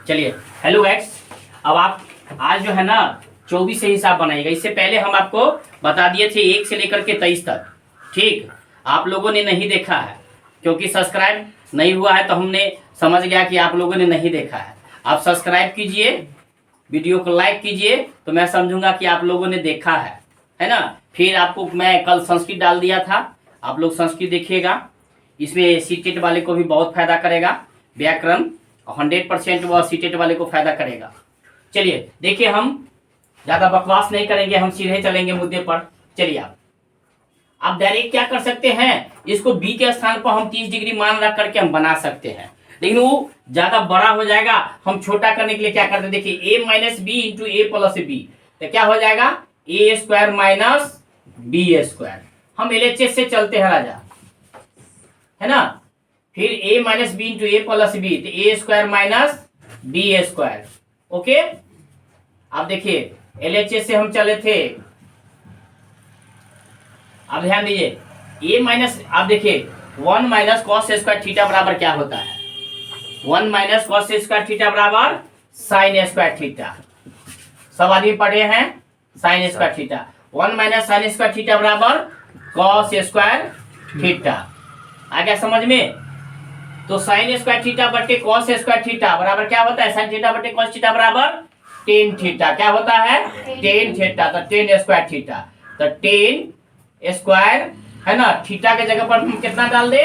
चलिए hello guys, अब आप आज जो है ना 24 से हिसाब बनाएगा। इससे पहले हम आपको बता दिए थे 1 से लेकर के 23 तक। ठीक, आप लोगों ने नहीं देखा है क्योंकि सब्सक्राइब नहीं हुआ है, तो हमने समझ गया कि आप लोगों ने नहीं देखा है। आप सब्सक्राइब कीजिए, वीडियो को लाइक कीजिए, तो मैं समझूंगा कि आप लोगों ने देखा है ना। फिर आपको मैं कल संस्कृत डाल दिया था, आप लोग संस्कृत देखिएगा। इसमें सीटेट वाले को भी बहुत फायदा करेगा। व्याकरण 100% वह सीटेट वाले को फायदा करेगा। चलिए देखिए, हम ज्यादा बकवास नहीं करेंगे, हम सीधे चलेंगे मुद्दे पर। चलिए आप डायरेक्ट क्या कर सकते हैं, इसको बी के स्थान पर हम 30 डिग्री मान रख करके हम बना सकते हैं, लेकिन वो ज्यादा बड़ा हो जाएगा। हम छोटा करने के लिए क्या करते हैं, देखिए a minus B into A plus B, तो क्या हो जाएगा A square minus B square. हम LHS से चलते हैं राजा, है ना। फिर a minus B into A plus B, तो A square minus B square. Okay, अब देखिए LHS से हम चले थे, अब ध्यान दीजिए a माइनस, आप देखिए 1 माइनस कॉस स्क्वायर थीटा बराबर क्या होता है, 1 माइनस कॉस स्क्वायर थीटा बराबर साइन स्क्वायर थीटा। सब आदमी पढ़े हैं sine square theta. 1 minus sine square theta बराबर कॉस स्क्वायर थीटा। आ गया समझ में। तो साइन स्क्वायर थीटा बटे कॉस स्क्वायर थीटा बराबर क्या होता है, साइन थीटा बटे कॉस थीटा बराबर टेन थीटा। क्या होता है, टेन थीटा। तो टेन स्क्वायर थीटा, तो टेन स्क्वायर, है ना, थीटा के जगह पर हम कितना डाल दे,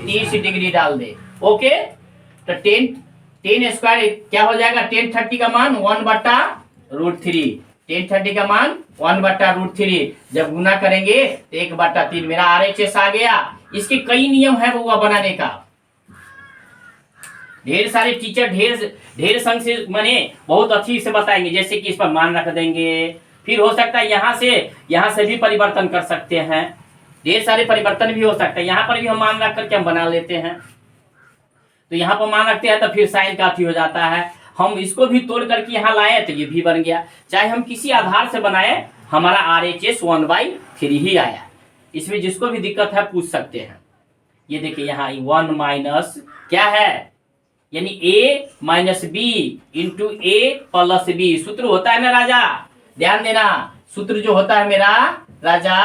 30 डिग्री डाल दे। ओके, तो टेन स्क्वायर क्या हो जाएगा, 1030 का मान 1/√3। 1030 का मान 1/√3। जब गुना करेंगे तो 1/3 मेरा RHS आ गया। इसके कई नियम है वो बनाने का। ढेर सारे टीचर ढेर संग से माने बहुत अच्छी से बताएंगे, जैसे कि इस पर मान रख देंगे। फिर हो सकता है यहाँ से भी परिवर्तन कर सकते हैं, ढेर सारे परिवर्तन भी हो सकता है। यहाँ पर भी हम मान रख करके हम बना लेते हैं। तो यहाँ पर मान रखते हैं तो फिर साइन का हो जाता है। हम इसको भी तोड़ करके यहाँ लाए तो ये भी बन गया। चाहे हम किसी आधार से बनाए, हमारा RHS 1/3 ही आया। इसमें जिसको भी दिक्कत है पूछ सकते हैं। ये देखिए यहाँ 1 माइनस क्या है, यानी a minus B into A plus B. सूत्र होता है ना राजा, ध्यान देना, सूत्र जो होता है मेरा राजा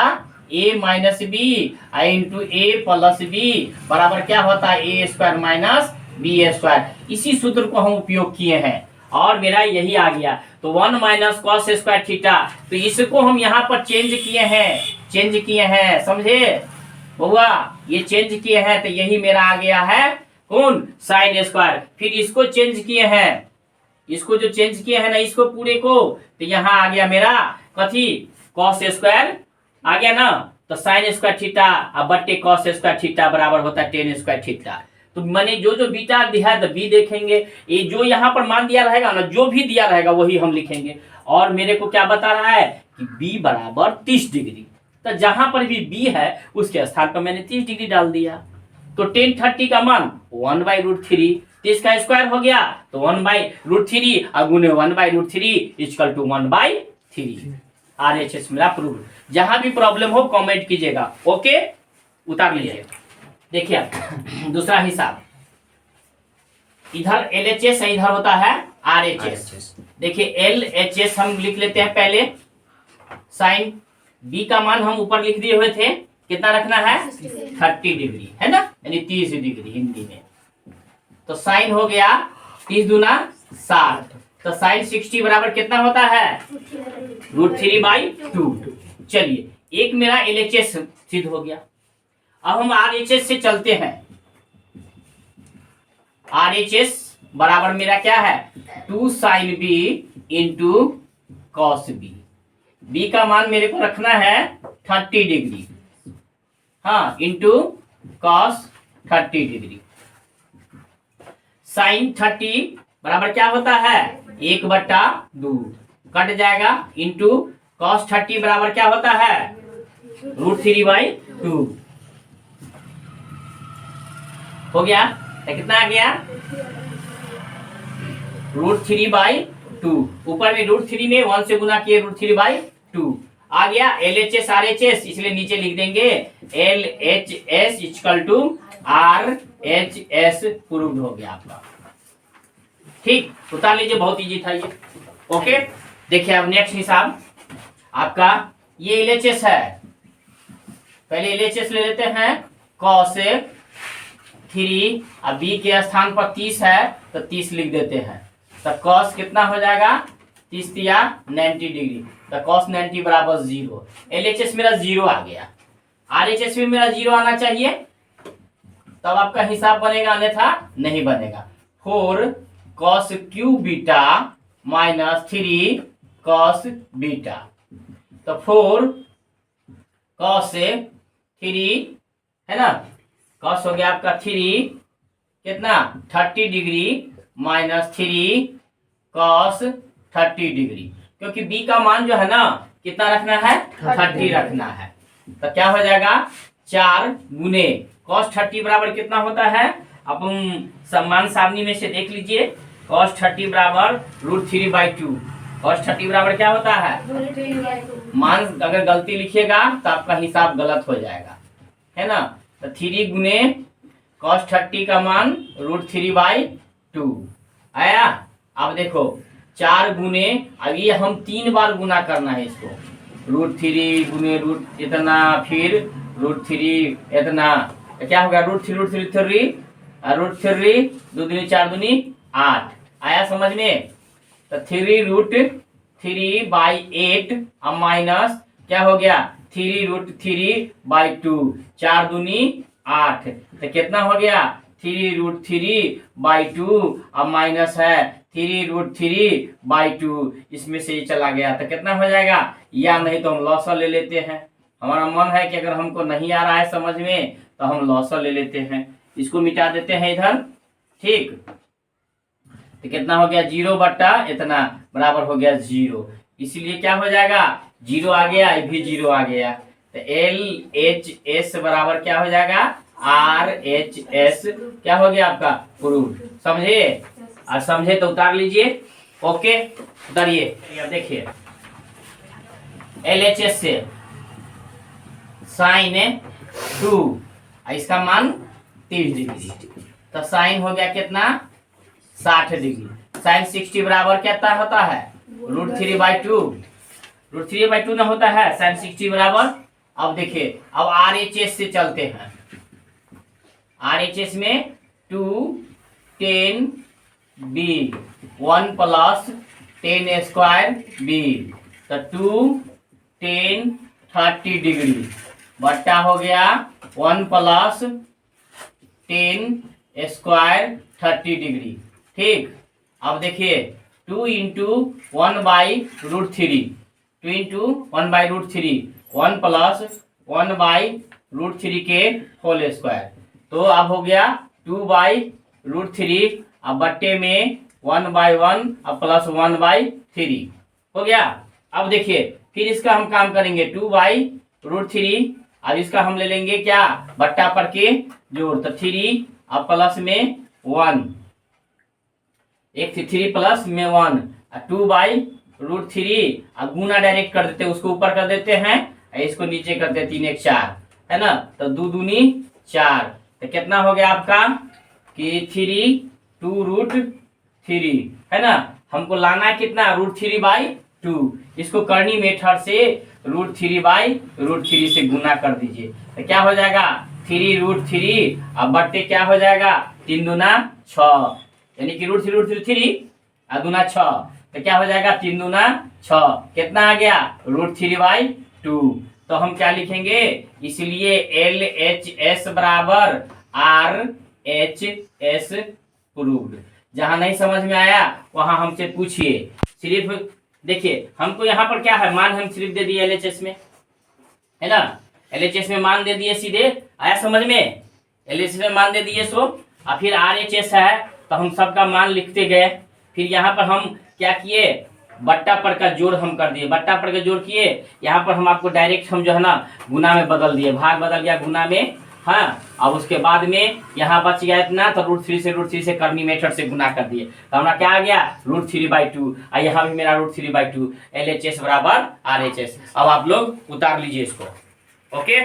a minus B into A plus B बराबर क्या होता है, A square minus B square. इसी सूत्र को हम उपयोग किए हैं और मेरा यही आ गया। तो 1 माइनस कॉस स्क्वायर थीटा, तो इसको हम यहाँ पर चेंज किए हैं, समझे बहुआ, ये चेंज किए हैं, तो यही मेरा आ गया है कौन, साइन स्क्वायर। फिर इसको चेंज किए हैं, इसको जो चेंज किए हैं ना, इसको पूरे को, तो यहाँ आ गया मेरा कथी, कॉस स्क्वायर आ गया ना। तो साइन स्क्वायर थीटा अब बट्टे कॉस स्क्वायर थीटा बराबर होता है टेन स्क्वायर थीटा। तो मैंने जो बीटा दिया है तो बी देखेंगे, ये जो यहाँ पर मान दिया रहेगा ना, जो भी दिया रहेगा वही हम लिखेंगे। और मेरे को क्या बता रहा है कि बी बराबर 30 डिग्री, तो जहां पर भी बी है उसके स्थान पर मैंने 30 डिग्री डाल दिया। तो 1030 का मान 1/√3, 30 का स्क्वायर हो गया तो 1/√3 और गुने 1/√3 इक्वल टू 1/3। RHS मेरा प्रूव। जहां भी प्रॉब्लम हो कमेंट कीजिएगा। ओके, उतार लीजिए। देखिए दूसरा हिसाब, इधर LHS है, इधर होता है RHS। देखिए LHS हम लिख लेते हैं पहले। साइन बी का मान हम ऊपर लिख दिए हुए थे, कितना रखना है, 30 डिग्री, है ना, यानी 30 डिग्री हिंदी में। तो साइन हो गया 30 दूना 60, तो साइन 60 बराबर कितना होता है, √3/2। चलिए एक मेरा LHS सिद्ध हो गया। अब हम RHS से चलते हैं। RHS बराबर मेरा क्या है, 2 sine B into cos B. B का मान मेरे को रखना है 30 डिग्री, हाँ, इंटू कॉस 30 डिग्री। साइन 30 बराबर क्या होता है, 1/2 कट जाएगा, इंटू कॉस 30 बराबर क्या होता है, √3/2 हो गया। तो कितना आ गया, √3/2। ऊपर में √3 में 1 से गुना किए, √3/2 आ गया। LHS RHS इसलिए नीचे लिख देंगे LHS equal to RHS proved हो गया आपका। ठीक, उतार लीजिए, बहुत इजी था ये। ओके, देखिए अब नेक्स्ट हिसाब आपका ये एलएचएस है। पहले एलएचएस ले लेते हैं, कॉस 3, अब बी के स्थान पर 30 है तो 30 लिख देते हैं। तो कॉस कितना हो जाएगा, 30 या 90 डिग्री, तो कॉस 90 बराबर 0। एलएचएस मेरा 0 आ गया, आरएचएस भी मेरा 0 आना चाहिए, तब आपका हिसाब बनेगा, अन्यथा नहीं बनेगा। 4 cos Q beta minus 3 cos beta, तो 4 कॉस 3 है ना, कॉस हो गया आपका 3 कितना 30 डिग्री माइनस 3 कॉस 30 डिग्री, क्योंकि बी का मान जो है ना कितना रखना है, 30 रखना है। तो क्या हो जाएगा, 4 गुने कॉस 30 बराबर कितना होता है, अपन सम्मान सारणी में से देख लीजिए, कॉस 30 बराबर √3/2। कॉस 30 बराबर क्या होता है, मान अगर गलती लिखिएगा तो आपका हिसाब गलत हो जाएगा, है ना। तो 3 गुने कॉस 30 का मान √3/2 आया। अब देखो 4 गुने, अब ये हम 3 बार गुना करना है इसको, √3 गुने रूट इतना, फिर √3 इतना, क्या हो गया √3 √3 2 दूनी 4 दूनी 8 आया समझ में। तो 3√3/8 अब माइनस क्या हो गया 3√3/2, 4 दूनी 8, तो कितना हो गया 3√3/2 अब माइनस है 3√3/2, इसमें से ये चला गया तो कितना हो जाएगा, या नहीं तो हम लॉसर ले लेते हैं। हमारा मन है कि अगर हमको नहीं आ रहा है समझ में तो हम लॉसर ले लेते हैं, इसको मिटा देते हैं इधर, ठीक। तो कितना हो गया 0 बट्टा इतना बराबर हो गया 0, इसीलिए क्या हो जाएगा 0 आ गया, ये भी 0 आ गया। तो LHS बराबर क्या हो जाएगा RHS, क्या हो गया आपका प्रूफ, समझे। और समझे तो उतार लीजिए, ओके उतारिए। अब देखिए LHS से sin 2, इसका मान 30 डिग्री, तो साइन हो गया कितना 60 डिग्री। साइन 60 बराबर कितना होता है √3/2, √3/2 ना होता है साइन 60 बराबर। अब देखिए अब RHS से चलते हैं, RHS में 2 10b 1 + 10² b, तो 2 10 30 डिग्री बट्टा हो गया 1 + 10² 30 डिग्री, ठीक। अब देखिए 2 × 1/√3, 2 × 1/√3, 1 + 1/√3 के होल स्क्वायर, तो अब हो गया 2/√3, अब बट्टे में 1/1 अब प्लस 1/3 हो गया। अब देखिए फिर इसका हम काम करेंगे 2/√3, अब इसका हम ले लेंगे क्या बट्टा पर के जोड़, तो 3 अब प्लस में 1, एक 3 प्लस में 1, 2/√3, अब गुना डायरेक्ट कर देते, उसको ऊपर कर देते हैं, इसको नीचे करते 3 1 4, है ना, तो 2 दूनी 4, तो कितना हो गया आपका कि 3 2√3, है ना। हमको लाना है कितना √3/2, इसको करनी मेथड से √3/√3 से गुना कर दीजिए, तो क्या हो जाएगा 3√3, अब बट्टे क्या हो जाएगा 3 दूना 6, यानी कि √3 और दूना 6, तो क्या हो जाएगा 3 दूना 6, कितना आ गया √3/2। तो हम क्या लिखेंगे, इसलिए LHS बराबर RHS प्रूव्ड। जहां नहीं समझ में आया वहां हमसे पूछिए, सिर्फ देखिए हमको यहाँ पर क्या है मान हम सिर्फ दे दिए LHS में, है ना, LHS में मान दे दिए, सीधे आया समझ में, LHS में मान दे दिए सो, और फिर RHS है तो हम सबका मान लिखते गए। फिर यहाँ पर हम क्या किए बट्टा पर का जोड़ हम कर दिए, बट्टा पर का जोड़ किए, यहाँ पर हम आपको डायरेक्ट हम जो है ना गुना में बदल दिए, भाग बदल गया गुना में, हाँ। अब उसके बाद में यहाँ बच गया इतना, तो √3 से करनी मेथड से गुना कर दिए, तो हमारा क्या आ गया √3/2, और यहाँ भी मेरा √3/2, LHS बराबर RHS। अब आप लोग उतार लीजिए इसको, ओके।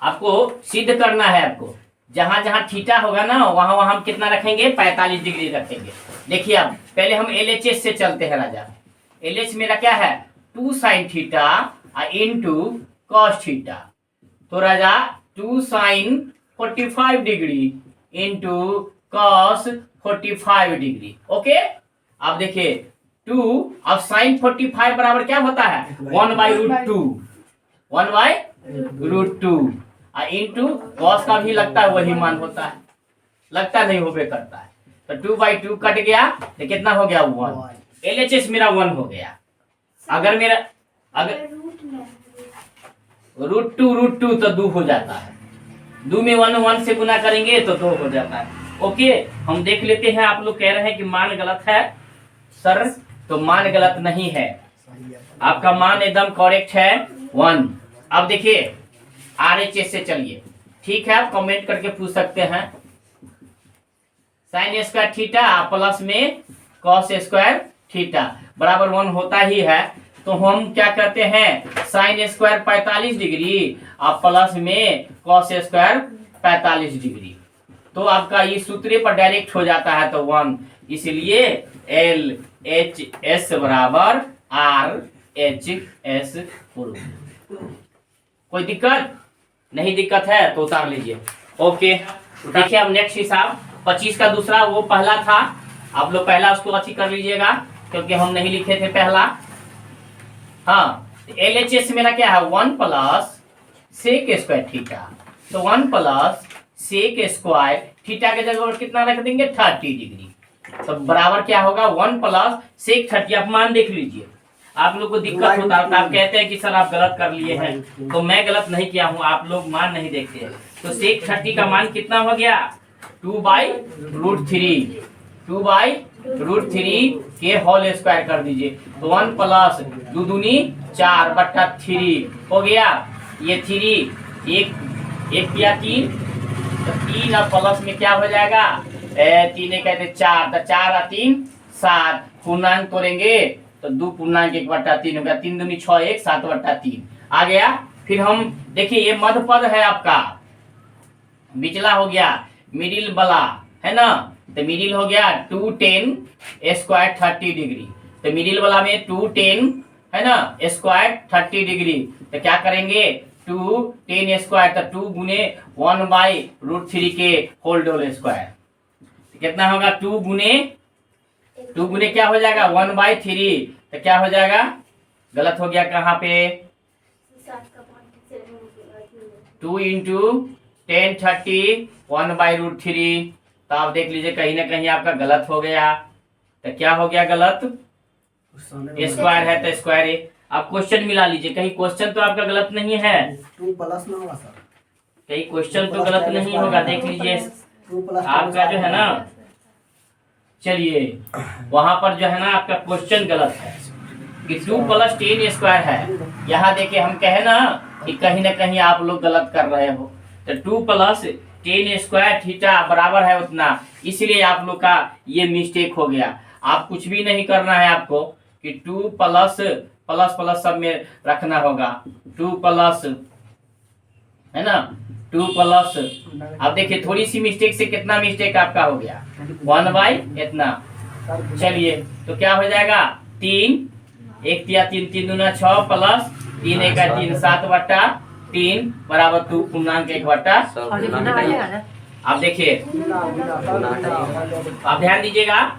आपको सिद्ध करना है, आपको जहां जहां थीटा होगा ना वहां वहां हम कितना रखेंगे 45 डिग्री रखेंगे। देखिए अब पहले हम LHS से चलते हैं राजा। LH मेरा क्या है 2 sin theta into cos theta. तो राजा 2 sin 45 degree into cos 45 degree. Okay अब देखिए 2 अब sin 45 बराबर क्या होता है 1/√2 1/√2 इंटू cos का भी लगता है वही मान होता है, लगता नहीं होबे करता है। तो 2/2 कट गया तो कितना हो गया 1। LHS मेरा 1 हो गया। अगर मेरा अगर √2 तो 2 हो जाता है, 2 में 1 से गुना करेंगे तो 2 हो जाता है। ओके हम देख लेते हैं। आप लोग कह रहे हैं कि मान गलत है सर, तो मान गलत नहीं है, आपका मान एकदम करेक्ट है 1। अब देखिए RHS से चलिए, ठीक है आप कमेंट करके पूछ सकते हैं। साइन स्क्वायर थीटा प्लस में कॉस स्क्वायर थीटा बराबर 1 होता ही है, तो हम क्या करते हैं साइन स्क्वायर 45 डिग्री और प्लस में कॉस स्क्वायर 45 डिग्री। तो आपका ये सूत्र पर डायरेक्ट हो जाता है तो 1, इसलिए LHS बराबर RHS। कोई दिक्कत नहीं, दिक्कत है तो उतार लीजिए। ओके देखिए अब नेक्स्ट हिसाब 25 का दूसरा, वो पहला था, आप लोग पहला उसको अच्छी कर लीजिएगा क्योंकि हम नहीं लिखे थे पहला। हाँ LHS मेरा क्या है 1 प्लस सेक स्क्वायर थीटा। तो 1 प्लस सेक स्क्वायर थीटा के जगह कितना रख देंगे 30 डिग्री। तो बराबर क्या होगा 1 प्लस सेक 30। आप मान देख लीजिए, आप लोग को दिक्कत होता है तो आप कहते हैं कि सर आप गलत कर लिए हैं, तो मैं गलत नहीं किया हूँ, आप लोग मान नहीं देखते हैं। तो सेक 30 का मान कितना हो गया 2/√3 के होल स्क्वायर कर दीजिए। तो 1 प्लस 2 दूनी 4/3 हो गया। ये 3 एक या 3, तो 3 और प्लस में क्या हो जाएगा 3 कहते 4, तो 4 और 3 7, पूर्णांक तोड़ेंगे तो 2 पूर्णांक 1/3 हो गया, 3 दूनी 6 1 7/3 आ गया। फिर हम देखिए ये मध्य पद है आपका, बिचला हो गया मिडिल वाला है ना, तो मिडिल हो गया 2 10 स्क्वायर 30 डिग्री। तो मिडिल वाला में 2 10 है ना स्क्वायर 30 डिग्री, तो क्या करेंगे 2 10 स्क्वायर, तो 2 गुने 1/√3 के होल स्क्वायर, कितना होगा 2 गुने क्या हो जाएगा 1/3, तो क्या हो जाएगा गलत हो गया कहाँ पे 2 इंटू 10 30 1/√3। तो आप देख लीजिए कहीं ना कहीं आपका गलत हो गया, तो क्या हो गया गलत, स्क्वायर है तो स्क्वायर है। आप क्वेश्चन मिला लीजिए, कहीं क्वेश्चन तो आपका गलत नहीं है, 2 प्लस ना होगा सर, कहीं क्वेश्चन तो गलत नहीं होगा, देख लीजिए आपका जो है ना, चलिए वहां पर जो है ना आपका क्वेश्चन गलत है कि 2 + 10 स्क्वायर है। यहाँ देखिए हम कहे ना कि कहीं ना कहीं आप लोग गलत कर रहे हो, तो 2 + 10 स्क्वायर थीटा बराबर है उतना, इसलिए आप लोग का ये मिस्टेक हो गया। आप कुछ भी नहीं करना है आपको कि 2 प्लस सब में रखना होगा, 2 प्लस है ना 2 प्लस। अब देखिए थोड़ी सी मिस्टेक से कितना मिस्टेक आपका हो गया 1/ इतना। चलिए तो क्या हो जाएगा 3 1 या 3 3 दूना 6 प्लस 3 1 3 7/3 बराबर 2 पूर्णांक 1/। अब देखिए आप ध्यान दीजिएगा,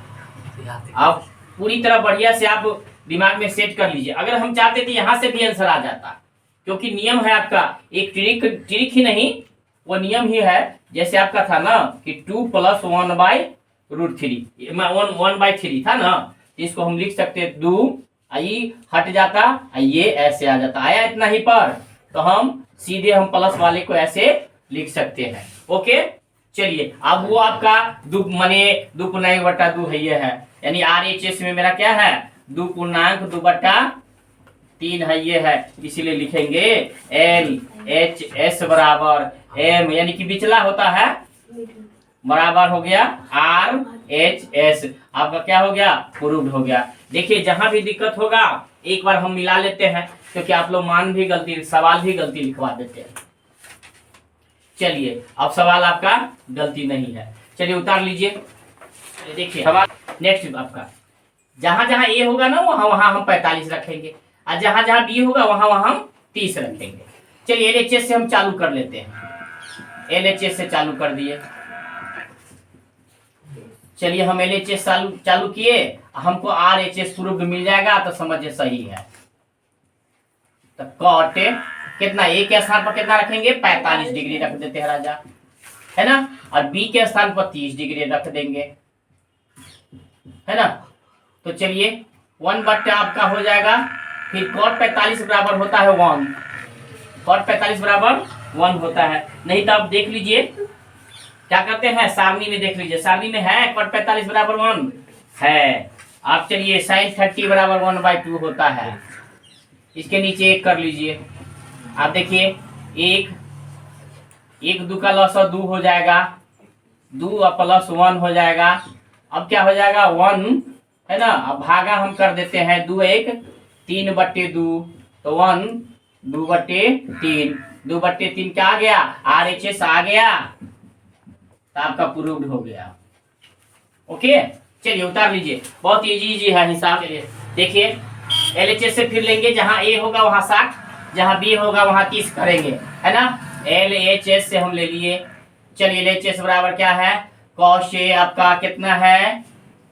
आप पूरी तरह बढ़िया से आप दिमाग में सेट कर लीजिए। अगर हम चाहते थे यहाँ से भी आंसर आ जाता, क्योंकि नियम है आपका, एक ट्रिक ही नहीं वो नियम ही है। जैसे आपका था ना कि 2 + 1/√3 1/3 था ना, इसको हम लिख सकते 2 आई हट जाता, ये ऐसे आ जाता, आया इतना ही पर, तो हम सीधे हम प्लस वाले को ऐसे लिख सकते हैं। ओके चलिए अब वो आपका 2 माने 2 है ये है, यानी RHS में मेरा क्या है 2.2/3 है ये है, इसीलिए लिखेंगे LHS बराबर M, यानी कि बिचला होता है, बराबर हो गया RHS। आपका क्या हो गया प्रूव्ड हो गया। देखिए जहां भी दिक्कत होगा एक बार हम मिला लेते हैं, क्योंकि आप लोग मान भी गलती सवाल भी गलती लिखवा देते हैं। चलिए अब सवाल आपका गलती नहीं है, चलिए उतार लीजिए। देखिए सवाल नेक्स्ट आपका, जहां जहां ए होगा ना वहां वहां हम 45 रखेंगे, और जहां जहां बी होगा वहां वहां हम 30 रखेंगे। चलिए एलएचएस से हम चालू कर लेते हैं। एलएचएस से चालू कर दिए। चलिए हम एलएचएस चालू किए, हमको आरएचएस प्रूफ मिल जाएगा तो समझिए सही है। तो कॉट कितना, ए के स्थान पर कितना रखेंगे 45 डिग्री रख देते हैं राजा, है ना, और बी के स्थान पर 30 डिग्री रख देंगे, है ना। तो चलिए 1 बट्टा आपका हो जाएगा, फिर कॉट 45 बराबर होता है 1, कॉट 45 बराबर 1 होता है। नहीं तो आप देख लीजिए क्या करते हैं, सारणी में देख लीजिए, सारणी में है कॉट 45 बराबर 1 है। आप चलिए साइन 30 बराबर 1/2 होता है, इसके नीचे 1 कर लीजिए। आप देखिए 1 2 का लॉस 2 हो जाएगा, 2 और प्लस 1 हो जाएगा। अब क्या हो जाएगा 1, है ना। अब भागा हम कर देते हैं, 2 1 3/2, तो 1 2/3, 2/3 क्या आ गया, आरएचएस आ गया, तो आपका प्रूव्ड हो गया। ओके चलिए उतार लीजिए, बहुत इजी है हिसाब। चलिए देखिए एलएचएस से फिर लेंगे, जहां ए होगा वहां 60, जहां बी होगा वहां 30 करेंगे, है ना। एलएचएस से हम ले लिए। चलिए एलएचएस बराबर क्या है, कॉस ए आपका कितना है,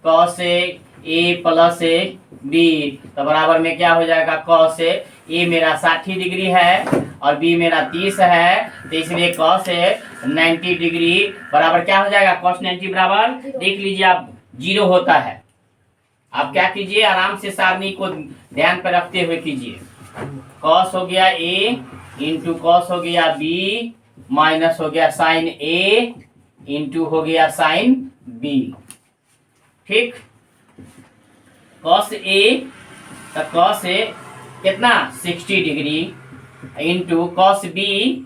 cos A plus A B, तो बराबर में क्या हो जाएगा, कॉस ए मेरा 60 डिग्री है और बी मेरा 30 है, तो इसलिए कॉस 90 डिग्री बराबर क्या हो जाएगा, कॉस 90 बराबर देख लीजिए आप 0 होता है। आप क्या कीजिए, आराम से सारणी को ध्यान पर रखते हुए कीजिए। कॉस हो गया ए इंटू कॉस हो गया बी माइनस हो गया साइन ए इंटू हो गया साइन बी, ठीक। कॉस ए तो कॉस ए कितना 60 डिग्री इंटू कॉस बी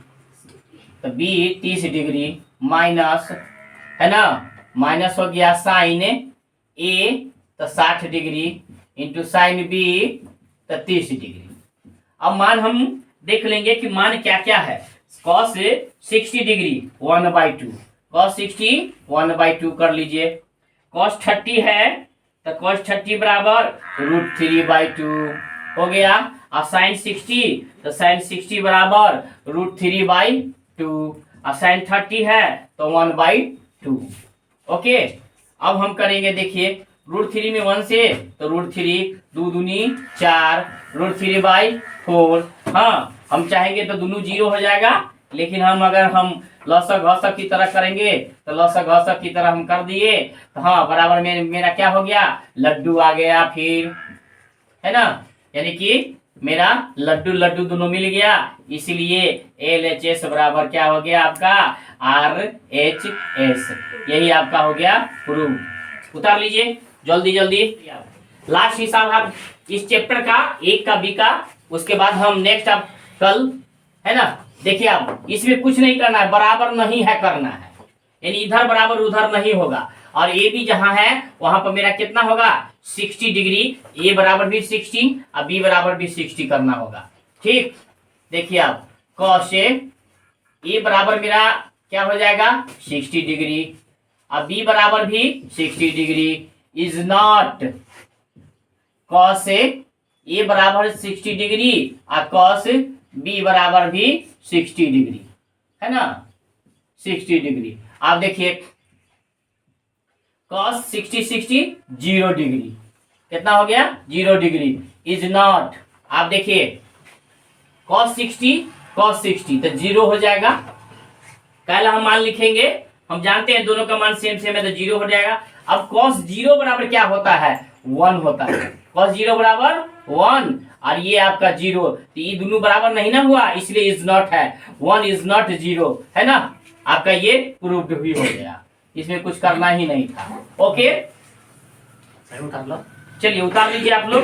तो बी 30 डिग्री माइनस, है ना, माइनस हो गया साइन ए तो 60 डिग्री इंटू साइन बी तो 30 डिग्री। अब मान हम देख लेंगे कि मान क्या क्या है। कॉस 60 डिग्री 1/2, कॉस 60 1/2 कर लीजिए। कॉस 30 है तो कॉस 30 बराबर √3/2 हो गया, और साइन 60 तो साइन 60 बराबर √3/2, और साइन 30 है तो 1/2। ओके अब हम करेंगे, देखिए √3 में 1 से तो √3 2 दूनी 4, √3/4। हाँ हम चाहेंगे तो दोनों 0 हो जाएगा, लेकिन हम अगर हम लसक घसक की तरह करेंगे तो लसक घसक की तरह हम कर दिए, तो हाँ बराबर में मेरा क्या हो गया, लड्डू आ गया फिर, है ना, यानी कि मेरा लड्डू लड्डू दोनों मिल गया, इसीलिए एलएचएस बराबर क्या हो गया आपका आरएचएस। यही आपका हो गया प्रूफ। उतार लीजिए जल्दी जल्दी। लास्ट हिसाब आप इस चैप्टर का 1 का बी का, उसके बाद हम नेक्स्ट आप कल, है ना। देखिए आप इसमें कुछ नहीं करना है, बराबर नहीं है करना है, यानी इधर बराबर उधर नहीं होगा। और ए भी जहां है वहां पर मेरा कितना होगा 60 डिग्री, ए बराबर भी 60 और बी बराबर भी 60 करना होगा, ठीक। देखिए आप कॉस ए बराबर मेरा क्या हो जाएगा 60 डिग्री और बी बराबर भी 60 degree is not, cos A बराबर 60 डिग्री और कॉस बी बराबर भी 60 डिग्री, है ना, 60 डिग्री। आप देखिए कॉस 60 0 डिग्री कितना हो गया 0 डिग्री इज नॉट। आप देखिए कॉस 60 तो 0 हो जाएगा, पहला हम मान लिखेंगे, हम जानते हैं दोनों का मान सेम सेम है तो 0 हो जाएगा। अब कॉस 0 बराबर क्या होता है 1 होता है, कॉस 0 बराबर 1 और ये आपका 0, तो ये दोनों बराबर नहीं ना हुआ, इसलिए इज नॉट है, 1 इज नॉट 0, है ना। आपका ये प्रूव्ड भी हो गया, इसमें कुछ करना ही नहीं था। ओके चलिए उतार लीजिए आप लोग।